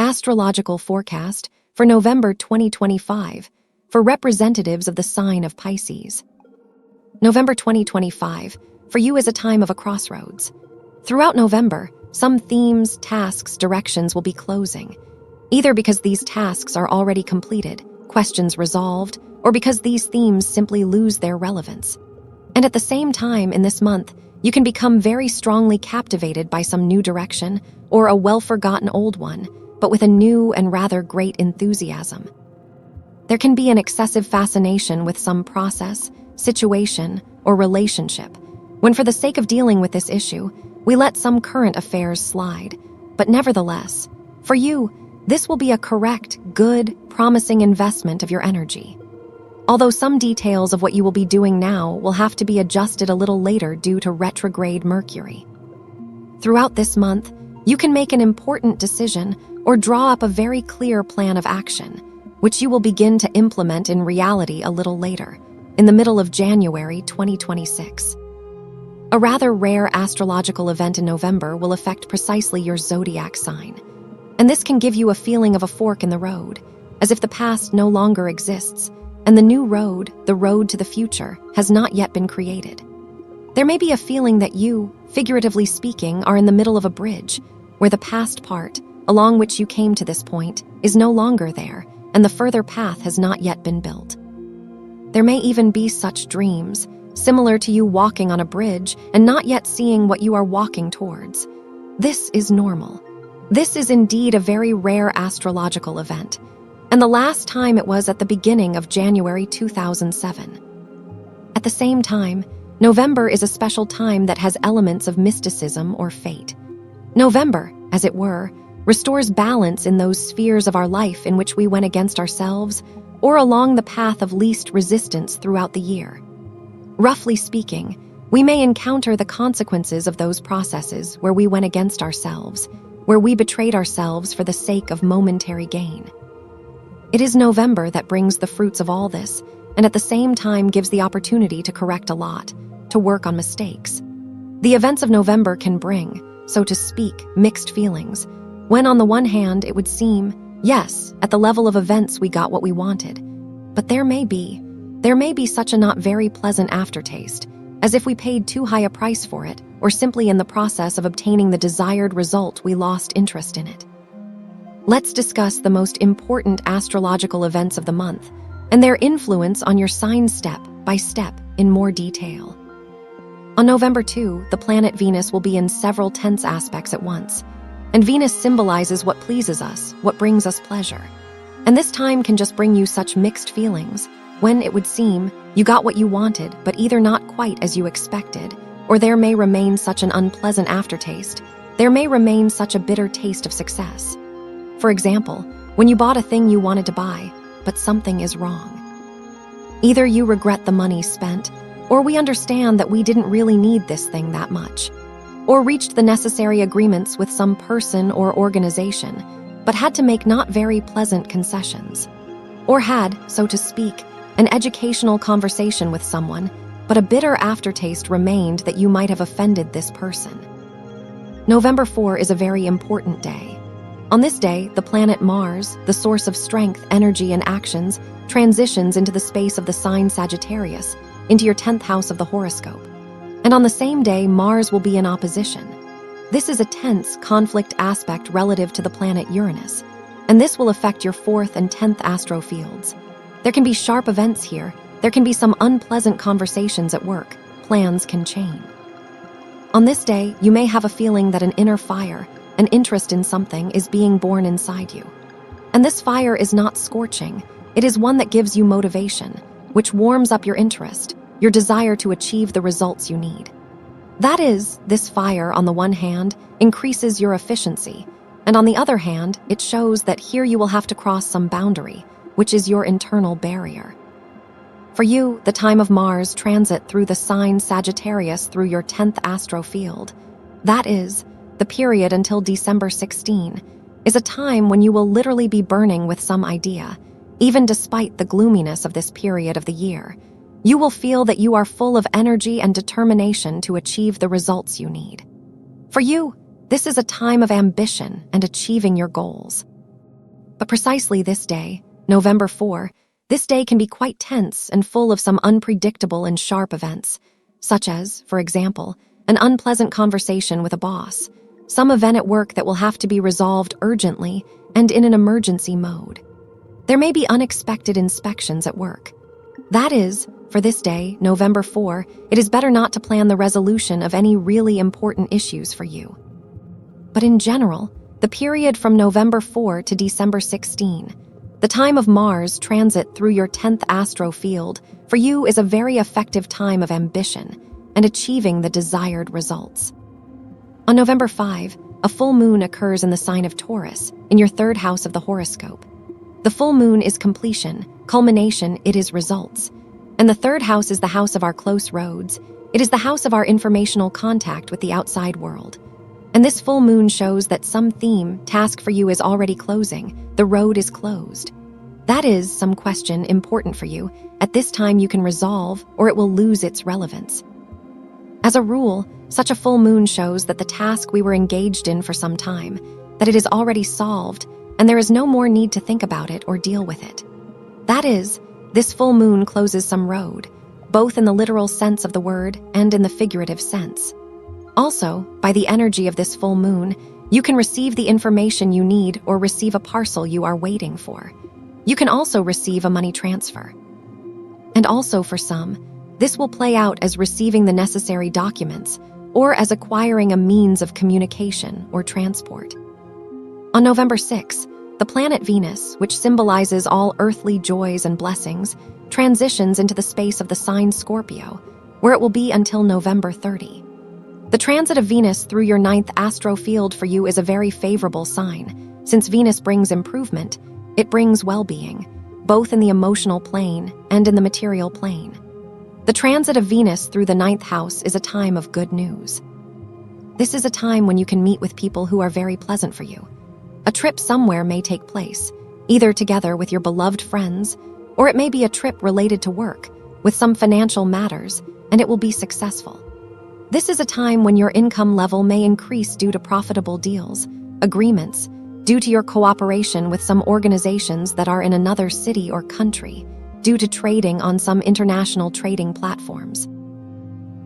astrological forecast for November 2025 for representatives of the sign of Pisces. November 2025 for you is a time of a crossroads. Throughout November, some themes, tasks, directions will be closing, either because these tasks are already completed, questions resolved, or because these themes simply lose their relevance. And at the same time, in this month, you can become very strongly captivated by some new direction or a well-forgotten old one, but with a new and rather great enthusiasm. There can be an excessive fascination with some process, situation, or relationship, when for the sake of dealing with this issue, we let some current affairs slide. But nevertheless, for you, this will be a correct, good, promising investment of your energy. Although some details of what you will be doing now will have to be adjusted a little later due to retrograde Mercury. Throughout this month, you can make an important decision or draw up a very clear plan of action, which you will begin to implement in reality a little later, in the middle of January 2026. A rather rare astrological event in November will affect precisely your zodiac sign, and this can give you a feeling of a fork in the road, as if the past no longer exists, and the new road, the road to the future, has not yet been created. There may be a feeling that you, figuratively speaking, are in the middle of a bridge, where the past part, along which you came to this point, is no longer there, and the further path has not yet been built. There may even be such dreams, similar to you walking on a bridge and not yet seeing what you are walking towards. This is normal. This is indeed a very rare astrological event, and the last time it was at the beginning of January 2007. At the same time, November is a special time that has elements of mysticism or fate. November, as it were, restores balance in those spheres of our life in which we went against ourselves or along the path of least resistance throughout the year. Roughly speaking, we may encounter the consequences of those processes where we went against ourselves, where we betrayed ourselves for the sake of momentary gain. It is November that brings the fruits of all this, and at the same time gives the opportunity to correct a lot, to work on mistakes. The events of November can bring, so to speak, mixed feelings, when on the one hand it would seem, yes, at the level of events we got what we wanted, but there may be such a not very pleasant aftertaste, as if we paid too high a price for it, or simply in the process of obtaining the desired result we lost interest in it. Let's discuss the most important astrological events of the month and their influence on your sign step by step in more detail. On November 2, the planet Venus will be in several tense aspects at once, and Venus symbolizes what pleases us, what brings us pleasure. And this time can just bring you such mixed feelings, when it would seem you got what you wanted, but either not quite as you expected, or there may remain such an unpleasant aftertaste, there may remain such a bitter taste of success. For example, when you bought a thing you wanted to buy, but something is wrong. Either you regret the money spent, or we understand that we didn't really need this thing that much, or reached the necessary agreements with some person or organization, but had to make not very pleasant concessions, or had, so to speak, an educational conversation with someone, but a bitter aftertaste remained that you might have offended this person. November 4 is a very important day. On this day, the planet Mars, the source of strength, energy, and actions, transitions into the space of the sign Sagittarius, into your 10th house of the horoscope. And on the same day, Mars will be in opposition. This is a tense conflict aspect relative to the planet Uranus, and this will affect your 4th and 10th astro fields. There can be sharp events here. There can be some unpleasant conversations at work. Plans can change. On this day, you may have a feeling that an inner fire, an interest in something, is being born inside you. And this fire is not scorching. It is one that gives you motivation, which warms up your interest, your desire to achieve the results you need. That is, this fire, on the one hand, increases your efficiency, and on the other hand, it shows that here you will have to cross some boundary, which is your internal barrier. For you, the time of Mars transit through the sign Sagittarius through your 10th astro field, that is, the period until December 16, is a time when you will literally be burning with some idea, even despite the gloominess of this period of the year. You will feel that you are full of energy and determination to achieve the results you need. For you, this is a time of ambition and achieving your goals. But precisely this day, November 4, this day can be quite tense and full of some unpredictable and sharp events, such as, for example, an unpleasant conversation with a boss, some event at work that will have to be resolved urgently and in an emergency mode. There may be unexpected inspections at work. That is, for this day, November 4, it is better not to plan the resolution of any really important issues for you. But in general, the period from November 4 to December 16, the time of Mars transit through your 10th astro field, for you is a very effective time of ambition and achieving the desired results. On November 5, a full moon occurs in the sign of Taurus, in your 3rd house of the horoscope. The full moon is completion, culmination, it is results. And the 3rd house is the house of our close roads. It is the house of our informational contact with the outside world. And this full moon shows that some theme, task for you is already closing. The road is closed. That is, some question important for you. At this time you can resolve, or it will lose its relevance. As a rule, such a full moon shows that the task we were engaged in for some time, that it is already solved, and there is no more need to think about it or deal with it. That is, this full moon closes some road, both in the literal sense of the word and in the figurative sense. Also, by the energy of this full moon, you can receive the information you need or receive a parcel you are waiting for. You can also receive a money transfer. And also for some, this will play out as receiving the necessary documents or as acquiring a means of communication or transport. On November 6, the planet Venus, which symbolizes all earthly joys and blessings, transitions into the space of the sign Scorpio, where it will be until November 30. The transit of Venus through your 9th astro field for you is a very favorable sign. Since Venus brings improvement, it brings well-being, both in the emotional plane and in the material plane. The transit of Venus through the 9th house is a time of good news. This is a time when you can meet with people who are very pleasant for you. A trip somewhere may take place, either together with your beloved friends, or it may be a trip related to work, with some financial matters, and it will be successful. This is a time when your income level may increase due to profitable deals, agreements, due to your cooperation with some organizations that are in another city or country, due to trading on some international trading platforms.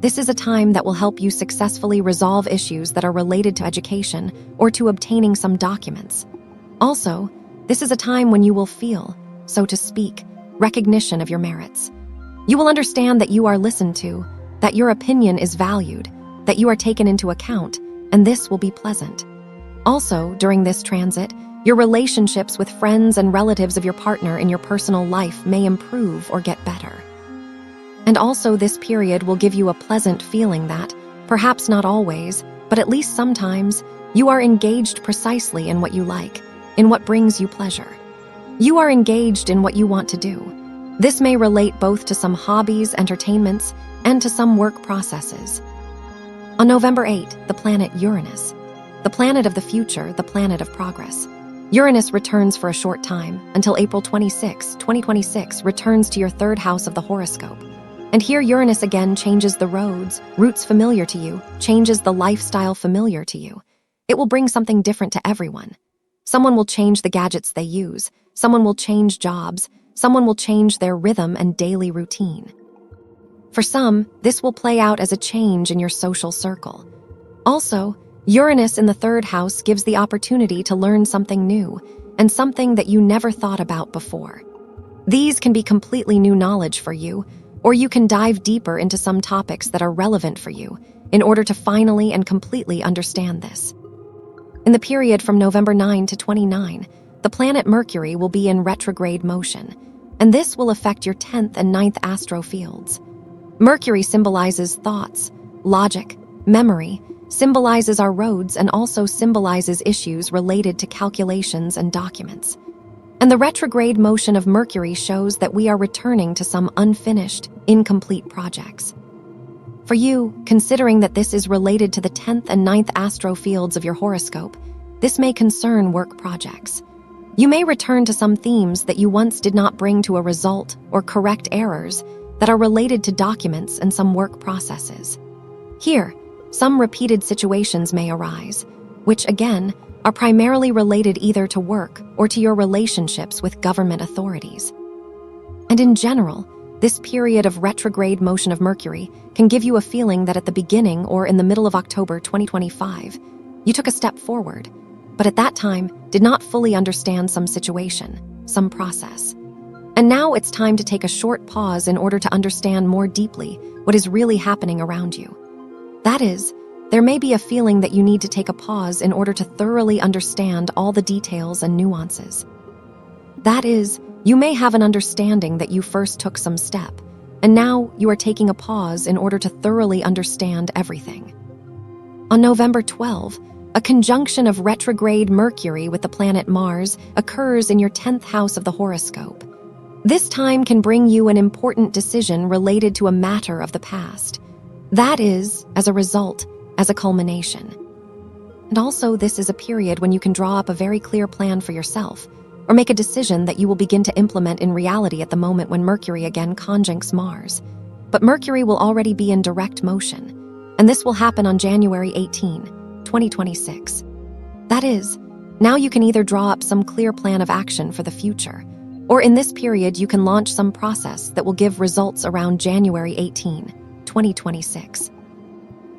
This is a time that will help you successfully resolve issues that are related to education or to obtaining some documents. Also, this is a time when you will feel, so to speak, recognition of your merits. You will understand that you are listened to, that your opinion is valued, that you are taken into account, and this will be pleasant. Also, during this transit, your relationships with friends and relatives of your partner in your personal life may improve or get better. And also this period will give you a pleasant feeling that, perhaps not always, but at least sometimes, you are engaged precisely in what you like, in what brings you pleasure. You are engaged in what you want to do. This may relate both to some hobbies, entertainments, and to some work processes. On November 8, the planet Uranus, the planet of the future, the planet of progress. Uranus returns for a short time, until April 26, 2026, returns to your 3rd house of the horoscope. And here Uranus again changes the routes familiar to you, changes the lifestyle familiar to you. It will bring something different to everyone. Someone will change the gadgets they use, someone will change jobs, someone will change their rhythm and daily routine. For some, this will play out as a change in your social circle. Also, Uranus in the 3rd house gives the opportunity to learn something new and something that you never thought about before. These can be completely new knowledge for you, or you can dive deeper into some topics that are relevant for you in order to finally and completely understand this. In the period from November 9 to 29, the planet Mercury will be in retrograde motion, and this will affect your 10th and 9th astro fields. Mercury symbolizes thoughts, logic, memory, symbolizes our roads, and also symbolizes issues related to calculations and documents. And the retrograde motion of Mercury shows that we are returning to some unfinished, incomplete projects. For you, considering that this is related to the 10th and 9th astro fields of your horoscope, this may concern work projects. You may return to some themes that you once did not bring to a result or correct errors that are related to documents and some work processes. Here, some repeated situations may arise, which again are primarily related either to work or to your relationships with government authorities. And in general, this period of retrograde motion of Mercury can give you a feeling that at the beginning or in the middle of October 2025, you took a step forward, but at that time did not fully understand some situation, some process. And now it's time to take a short pause in order to understand more deeply what is really happening around you. That is, there may be a feeling that you need to take a pause in order to thoroughly understand all the details and nuances. That is, you may have an understanding that you first took some step, and now you are taking a pause in order to thoroughly understand everything. On November 12, a conjunction of retrograde Mercury with the planet Mars occurs in your 10th house of the horoscope. This time can bring you an important decision related to a matter of the past. That is, as a result, as a culmination. And also, this is a period when you can draw up a very clear plan for yourself, or make a decision that you will begin to implement in reality at the moment when Mercury again conjuncts Mars. But Mercury will already be in direct motion, and this will happen on January 18, 2026. That is, now you can either draw up some clear plan of action for the future, or in this period you can launch some process that will give results around January 18, 2026.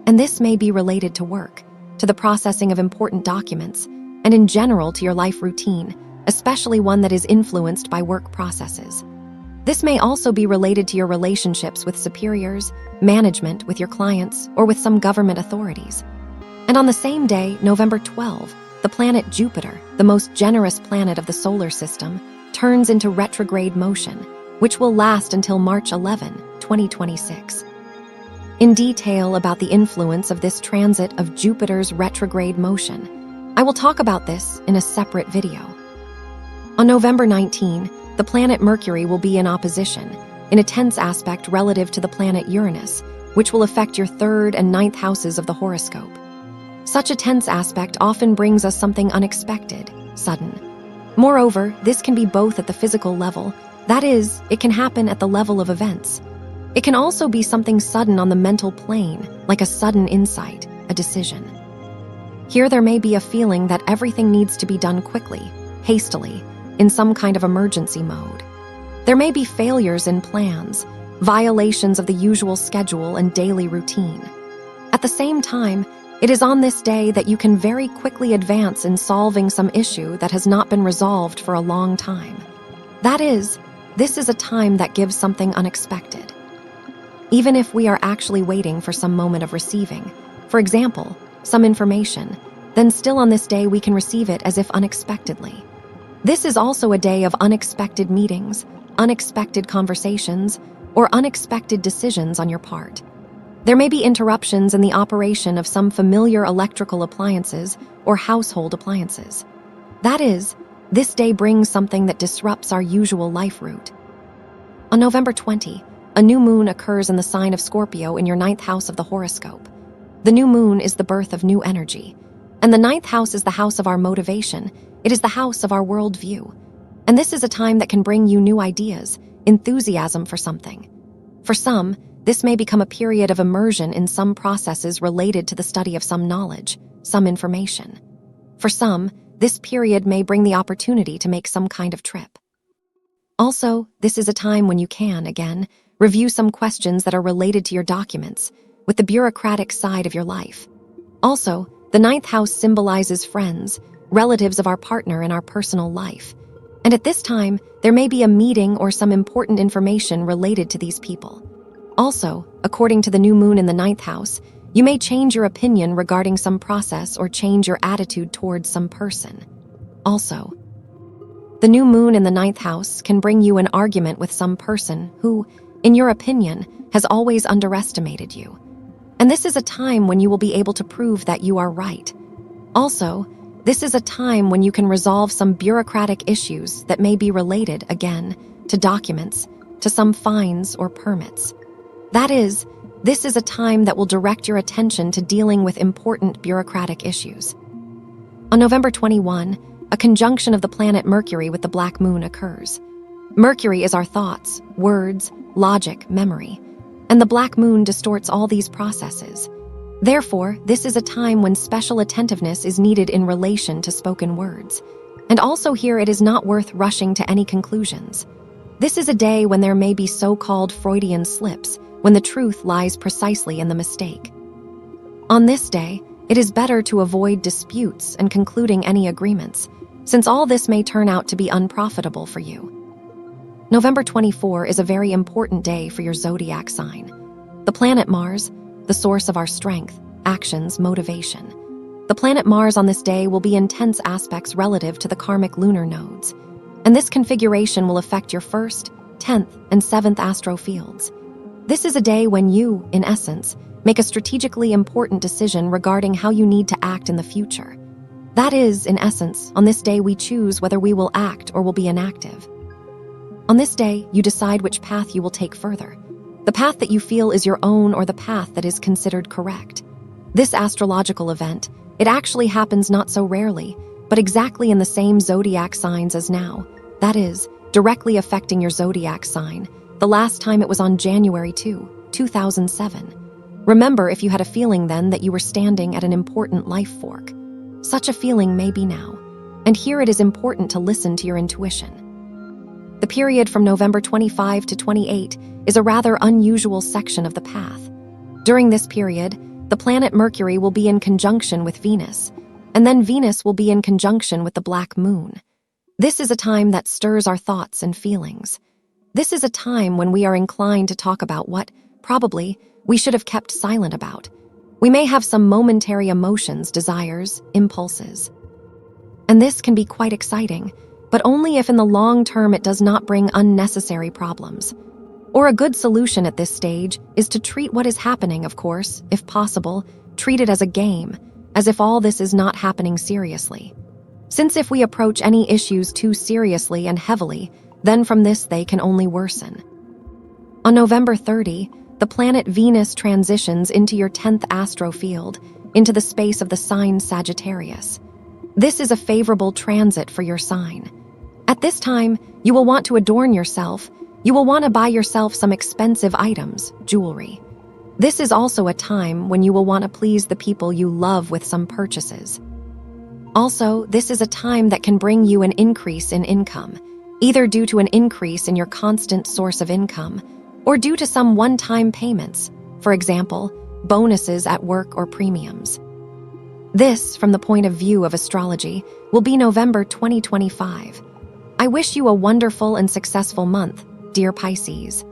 And this may be related to work, to the processing of important documents, and in general to your life routine, especially one that is influenced by work processes. This may also be related to your relationships with superiors, management, with your clients, or with some government authorities. And on the same day, November 12, the planet Jupiter, the most generous planet of the solar system, turns into retrograde motion, which will last until March 11, 2026. In detail about the influence of this transit of Jupiter's retrograde motion, I will talk about this in a separate video. On November 19, the planet Mercury will be in opposition, in a tense aspect relative to the planet Uranus, which will affect your 3rd and 9th houses of the horoscope. Such a tense aspect often brings us something unexpected, sudden. Moreover, this can be both at the physical level, that is, it can happen at the level of events. It can also be something sudden on the mental plane, like a sudden insight, a decision. Here there may be a feeling that everything needs to be done quickly, hastily, in some kind of emergency mode. There may be failures in plans, violations of the usual schedule and daily routine. At the same time, it is on this day that you can very quickly advance in solving some issue that has not been resolved for a long time. That is, this is a time that gives something unexpected. Even if we are actually waiting for some moment of receiving, for example, some information, then still on this day we can receive it as if unexpectedly. This is also a day of unexpected meetings, unexpected conversations, or unexpected decisions on your part. There may be interruptions in the operation of some familiar electrical appliances or household appliances. That is, this day brings something that disrupts our usual life route. On November 20, a new moon occurs in the sign of Scorpio in your 9th house of the horoscope. The new moon is the birth of new energy, and the 9th house is the house of our motivation. It is the house of our worldview. And this is a time that can bring you new ideas, enthusiasm for something. For some, this may become a period of immersion in some processes related to the study of some knowledge, some information. For some, this period may bring the opportunity to make some kind of trip. Also, this is a time when you can, again, review some questions that are related to your documents, with the bureaucratic side of your life. Also, the 9th house symbolizes friends, relatives of our partner in our personal life. And at this time, there may be a meeting or some important information related to these people. Also, according to the new moon in the 9th house, you may change your opinion regarding some process or change your attitude towards some person. Also, the new moon in the 9th house can bring you an argument with some person who, in your opinion, has always underestimated you. And this is a time when you will be able to prove that you are right. Also, this is a time when you can resolve some bureaucratic issues that may be related, again, to documents, to some fines or permits. That is, this is a time that will direct your attention to dealing with important bureaucratic issues. On November 21, a conjunction of the planet Mercury with the black moon occurs. Mercury is our thoughts, words, logic, memory, and the black moon distorts all these processes. Therefore, this is a time when special attentiveness is needed in relation to spoken words. And also here it is not worth rushing to any conclusions. This is a day when there may be so-called Freudian slips, when the truth lies precisely in the mistake. On this day, it is better to avoid disputes and concluding any agreements, since all this may turn out to be unprofitable for you. November 24 is a very important day for your zodiac sign. The planet Mars, the source of our strength, actions, motivation. The planet Mars on this day will be in tense aspects relative to the karmic lunar nodes, and this configuration will affect your 1st, 10th, and 7th astro fields. This is a day when you, in essence, make a strategically important decision regarding how you need to act in the future. That is, in essence, on this day we choose whether we will act or will be inactive. On this day, you decide which path you will take further. The path that you feel is your own or the path that is considered correct. This astrological event, it actually happens not so rarely, but exactly in the same zodiac signs as now. That is, directly affecting your zodiac sign. The last time it was on January 2, 2007. Remember if you had a feeling then that you were standing at an important life fork. Such a feeling may be now, and here it is important to listen to your intuition. The period from November 25 to 28 is a rather unusual section of the path. During this period, the planet Mercury will be in conjunction with Venus, and then Venus will be in conjunction with the black moon. This is a time that stirs our thoughts and feelings. This is a time when we are inclined to talk about what, probably, we should have kept silent about. We may have some momentary emotions, desires, impulses. And this can be quite exciting, but only if in the long term it does not bring unnecessary problems. Or a good solution at this stage is to treat what is happening, of course, if possible, treat it as a game, as if all this is not happening seriously. Since if we approach any issues too seriously and heavily, then from this they can only worsen. On November 30, the planet Venus transitions into your 10th astro field, into the space of the sign Sagittarius. This is a favorable transit for your sign. At this time, you will want to adorn yourself. You will want to buy yourself some expensive items, jewelry. This is also a time when you will want to please the people you love with some purchases. Also, this is a time that can bring you an increase in income, either due to an increase in your constant source of income, or due to some one-time payments, for example, bonuses at work or premiums. This, from the point of view of astrology, will be November 2025. I wish you a wonderful and successful month, dear Pisces.